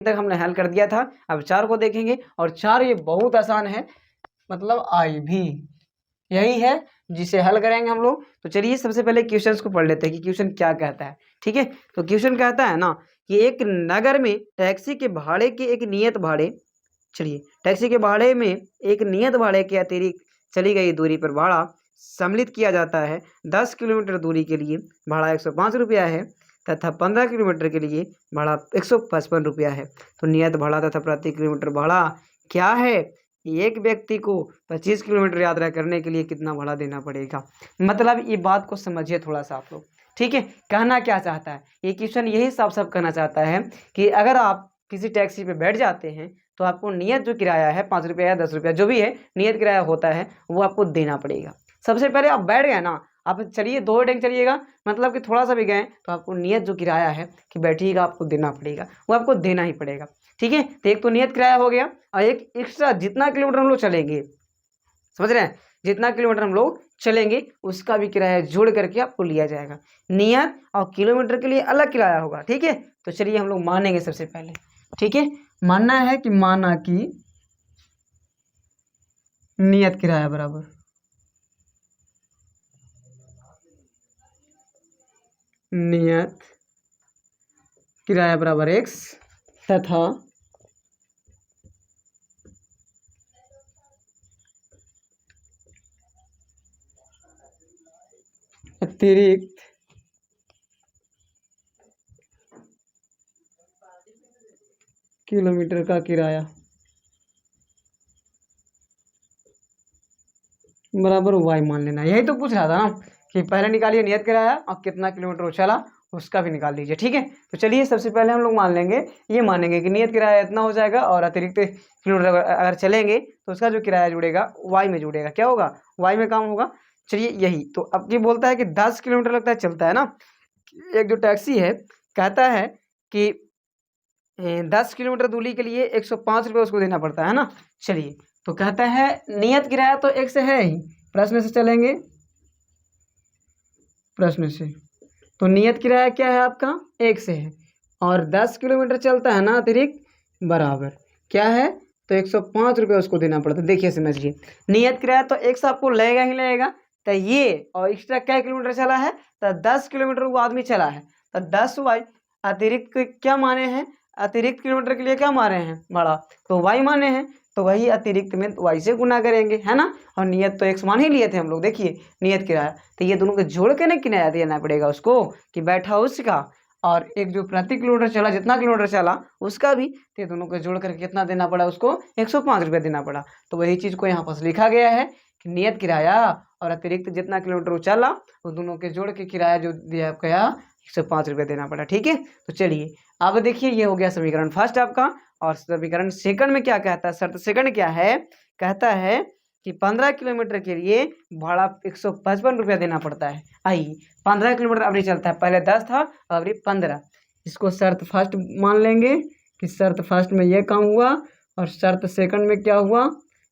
तक हमने हल कर दिया था। अब 4 को देखेंगे और 4 ये बहुत आसान है, मतलब आई भी यही है जिसे हल करेंगे हम लोग। तो चलिए सबसे पहले क्वेश्चंस को पढ़ लेते हैं कि क्वेश्चन क्या कहता है। ठीक है, तो क्वेश्चन कहता है ना कि एक नगर में टैक्सी के भाड़े के एक नियत भाड़े, चलिए टैक्सी के भाड़े में एक नियत भाड़े के अतिरिक्त चली गई दूरी पर भाड़ा सम्मिलित किया जाता है। 10 किलोमीटर दूरी के लिए भाड़ा 105 रुपया है तथा 15 किलोमीटर के लिए भाड़ा 155 रुपया है। तो नियत भाड़ा तथा प्रति किलोमीटर भाड़ा क्या है? एक व्यक्ति को 25 किलोमीटर यात्रा करने के लिए कितना भाड़ा देना पड़ेगा? मतलब ये बात को समझिए थोड़ा सा आप लोग। ठीक है, कहना क्या चाहता है ये क्वेश्चन, यही साफ साफ कहना चाहता है कि अगर आप किसी टैक्सी पे बैठ जाते हैं तो आपको नियत जो किराया है 5 रुपया या 10 रुपया जो भी है नियत किराया होता है वो आपको देना पड़ेगा। सबसे पहले आप बैठ गए ना, आप चलिए 2 डेंग चलिएगा, मतलब कि थोड़ा सा भी गए तो आपको नियत जो किराया है कि बैठिएगा आपको देना पड़ेगा, वो आपको देना ही पड़ेगा। ठीक है, तो एक तो नियत किराया हो गया और एक एक्स्ट्रा जितना किलोमीटर हम लोग चलेंगे, समझ रहे हैं, जितना किलोमीटर हम लोग चलेंगे उसका भी किराया जोड़ करके आपको लिया जाएगा। नियत और किलोमीटर के लिए अलग किराया होगा। ठीक है, तो चलिए हम लोग मानेंगे सबसे पहले। ठीक है, मानना है कि माना कि नियत किराया बराबर नियत किराया बराबर x तथा अतिरिक्त किलोमीटर का किराया बराबर y मान लेना। यही तो पूछ रहा था ना कि पहले निकालिए नियत किराया और कितना किलोमीटर वो चला उसका भी निकाल लीजिए। ठीक है, तो चलिए सबसे पहले हम लोग मान लेंगे, ये मानेंगे कि नियत किराया इतना हो जाएगा और अतिरिक्त किलोमीटर अगर चलेंगे तो उसका जो किराया जुड़ेगा y में जुड़ेगा। क्या होगा? y में काम होगा। चलिए यही तो अब ये बोलता है कि 10 किलोमीटर लगता है चलता है ना, एक जो टैक्सी है कहता है कि 10 किलोमीटर दूरी के लिए 105 रुपये उसको देना पड़ता है ना। चलिए तो कहता है नियत किराया तो एक से है ही, प्रश्न से चलेंगे, प्रश्न से तो नियत किराया क्या है आपका? एक से है और 10 किलोमीटर चलता है ना अतिरिक्त बराबर क्या है? तो 105 रुपये उसको देना पड़ता है। देखिए समझिए, नियत किराया तो एक से आपको लगेगा ही लगेगा, तो ये और एक्स्ट्रा क्या किलोमीटर चला है? तो 10 किलोमीटर वो आदमी चला है, तो 10 वाई अतिरिक्त क्या माने हैं? अतिरिक्त किलोमीटर के लिए क्या माने हैं? भाड़ा, तो वाई माने हैं, तो वही अतिरिक्त में वाई से गुना करेंगे, है ना। और नियत तो एक मान ही लिए थे हम लोग। देखिए नियत किराया तो ये दोनों को जोड़ के ना किराया देना पड़ेगा उसको कि बैठा उसका और एक जो प्रति किलोमीटर चला जितना किलोमीटर चला उसका भी, तो ये दोनों को जोड़ करके कितना देना पड़ा उसको? 105 रुपये देना पड़ा। तो वही चीज़ को यहाँ पर लिखा गया है कि नियत किराया और अतिरिक्त जितना किलोमीटर वो चला वो दोनों के जोड़ के किराया जो दिया गया 105 रुपये देना पड़ा। ठीक है, तो चलिए अब देखिए ये हो गया समीकरण फर्स्ट आपका। और समीकरण सेकंड में क्या कहता है? शर्त सेकंड क्या है? कहता है कि 15 किलोमीटर के लिए भाड़ा 155 रुपया देना पड़ता है। आइए 15 किलोमीटर अभी चलता है, पहले 10 था अभी 15। इसको शर्त फर्स्ट मान लेंगे कि शर्त फर्स्ट में ये काम हुआ और शर्त सेकंड में क्या हुआ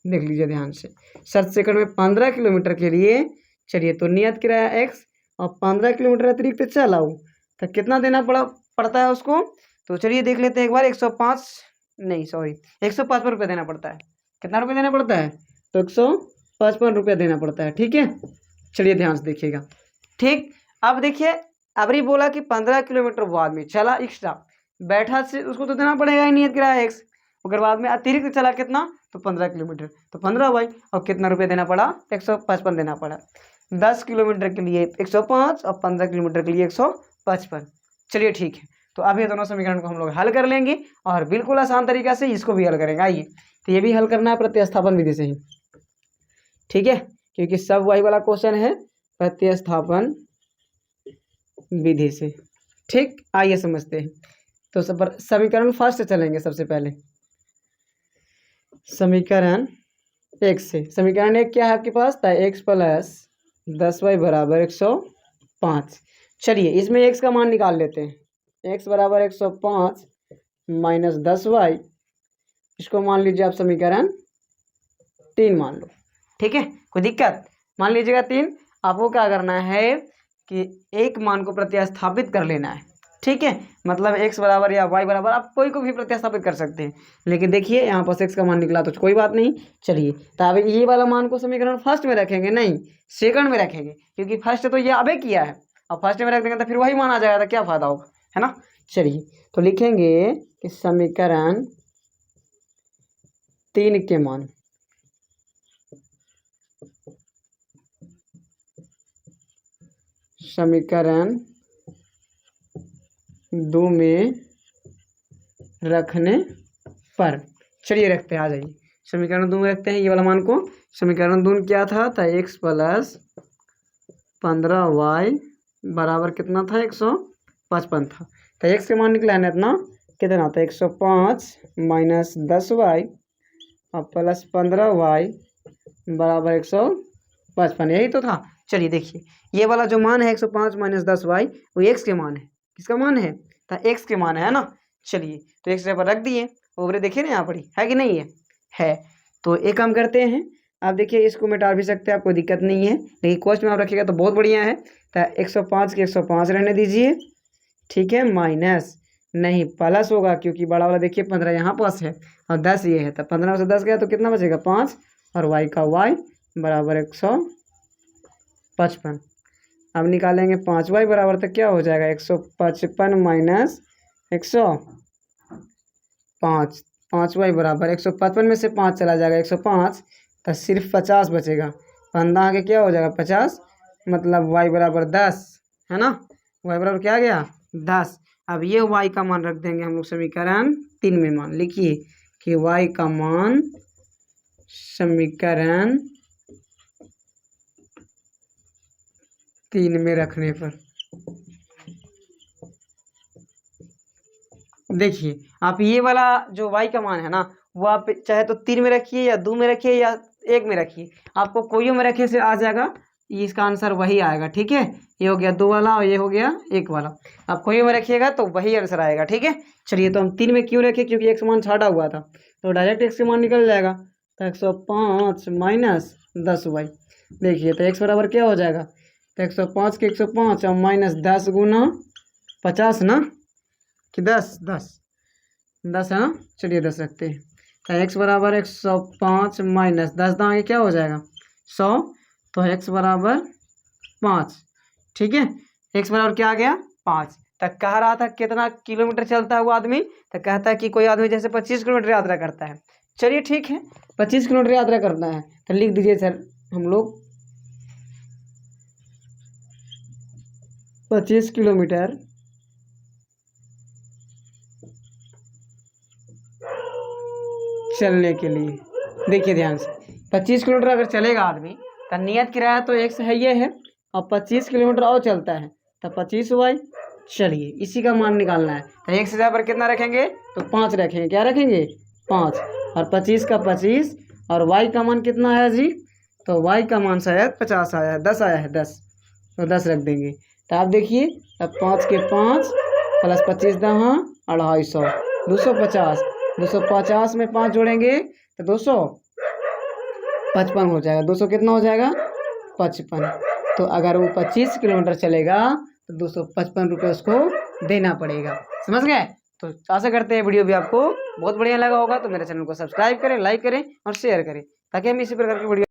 देख लीजिए ध्यान से। शर्त सेकंड में 15 किलोमीटर के लिए चलिए तो नियत किराया x और 15 किलोमीटर अतिरिक्त चलाओ तो कितना देना पड़ता है उसको? तो चलिए देख लेते हैं एक बार। 105 नहीं सॉरी 155 रुपये देना पड़ता है। कितना रुपये देना पड़ता है? तो 155 रुपया देना पड़ता है। ठीक है, चलिए ध्यान से देखिएगा। ठीक, अब देखिए अबरी बोला कि 15 किलोमीटर बाद में चला एक्स्ट्रा बैठा से उसको तो देना पड़ेगा ही नियत किराया x, अगर बाद में अतिरिक्त चला कितना? तो 15 किलोमीटर, तो 15 भाई और कितना रुपये देना पड़ा? 155 देना पड़ा। 10 किलोमीटर के लिए 105 और 15 किलोमीटर के लिए 155। चलिए ठीक है, तो अब ये दोनों समीकरण को हम लोग हल कर लेंगे और बिल्कुल आसान तरीका से इसको भी हल करेंगे। आइए तो ये भी हल करना है प्रतिस्थापन विधि से ही। ठीक है, क्योंकि सब वही वाला क्वेश्चन है प्रतिस्थापन विधि से। ठीक, आइए समझते हैं। तो समीकरण फर्स्ट चलेंगे सबसे पहले। समीकरण एक से, समीकरण एक क्या है आपके पास? था x प्लस 10y बराबर 105। चलिए इसमें x का मान निकाल लेते हैं। x बराबर 105 माइनस 10y, इसको मान लीजिए आप समीकरण 3 मान लो। ठीक है, कोई दिक्कत? मान लीजिएगा 3। आपको क्या करना है कि एक मान को प्रतिस्थापित कर लेना है। ठीक है, मतलब x बराबर या y बराबर आप कोई को भी प्रतिस्थापित कर सकते हैं। लेकिन देखिए यहाँ पर x का मान निकला तो कोई बात नहीं। चलिए तो अब ये वाला मान को समीकरण फर्स्ट में रखेंगे, नहीं सेकंड में रखेंगे, क्योंकि फर्स्ट तो ये अबे किया है, अब फर्स्ट में रख देंगे तो फिर वही मान आ जाएगा, तो क्या फायदा होगा, है ना। चलिए तो लिखेंगे कि समीकरण 3 के मान समीकरण 2 में रखने पर, चलिए रखते हैं, आ जाइए समीकरण 2 में रखते हैं ये वाला मान को। समीकरण 2 क्या था, x प्लस 15y बराबर कितना था, 155 था। तो x के मान निकला है ना इतना, कितना था 105 माइनस 10y और प्लस 15y बराबर 155, यही तो था। चलिए देखिए ये वाला जो मान है 105 माइनस 10y वो x के मान है, किसका मान है, तो x के मान है ना। चलिए तो x पर रख दिए, ओवरे देखिए ना यहाँ पर है कि नहीं है। तो एक काम करते हैं, आप देखिए इसको मिटा भी सकते हैं, आपको दिक्कत नहीं है, लेकिन कॉस्ट में आप रखिएगा तो बहुत बढ़िया है। तो 105 के 105 रहने दीजिए, ठीक है, माइनस नहीं प्लस होगा, क्योंकि बड़ा वाला देखिए 15 यहाँ पास है और 10 ये है, तो 15 से 10 गया तो कितना बचेगा 5, और y का y बराबर 155। अब निकालेंगे 5y बराबर, तो क्या हो जाएगा 155 माइनस 105, 5y बराबर 155 में से 5 चला जाएगा 105, तो सिर्फ 50 बचेगा, 15 आगे क्या हो जाएगा 50, मतलब y बराबर 10, है ना, y बराबर क्या आ गया 10। अब ये y का मान रख देंगे हम लोग समीकरण 3 में। मान लिखिए कि y का मान समीकरण 3 में रखने पर, देखिए आप ये वाला जो y का मान है ना, वो आप चाहे तो 3 में रखिए या 2 में रखिए या 1 में रखिए, आपको कोई में रखे से आ जाएगा, इसका आंसर वही आएगा, ठीक है। ये हो गया 2 वाला और ये हो गया 1 वाला, आप कोई में रखिएगा तो वही आंसर आएगा, ठीक है। चलिए तो हम 3 में क्यों रखे, क्योंकि x मान छाटा हुआ था, तो डायरेक्ट x के मान निकल जाएगा, तो 105 माइनस 10y, देखिए तो x बराबर क्या हो जाएगा, तो 105 के 105 और माइनस 10 गुना 50 ना, कि 10 है ना, चलिए 10 रखते हैं। तो x बराबर 105 माइनस 10 दाएँ क्या हो जाएगा 100, तो x बराबर 5, ठीक है, x बराबर क्या आ गया 5। तक कह रहा था कितना किलोमीटर चलता है वो आदमी, तो कहता है कि कोई आदमी जैसे 25 किलोमीटर यात्रा करता है। चलिए ठीक है 25 किलोमीटर यात्रा करना है, तो लिख दीजिए सर हम लोग 25 किलोमीटर चलने के लिए, देखिए ध्यान से 25 किलोमीटर अगर चलेगा आदमी, तो नियत किराया तो x है ये है, और 25 किलोमीटर और चलता है तो 25y। चलिए इसी का मान निकालना है, तो x जगह पर कितना रखेंगे, तो 5 रखेंगे, क्या रखेंगे 5, और 25 का 25, और y का मान कितना आया जी, तो y का मान शायद 50 आया है, 10 आया है, 10, तो 10 रख देंगे। तो आप देखिए अब 5 के 5 प्लस 25 दहाँ 250, 250, 250 में 5 जोड़ेंगे तो 255 हो जाएगा, 200 कितना हो जाएगा 55। तो अगर वो 25 किलोमीटर चलेगा तो 255 रुपये उसको देना पड़ेगा, समझ गए। तो आशा करते हैं वीडियो भी आपको बहुत बढ़िया लगा होगा, तो मेरे चैनल को सब्सक्राइब करें, लाइक करें और शेयर करें, ताकि हम इसी प्रकार की वीडियो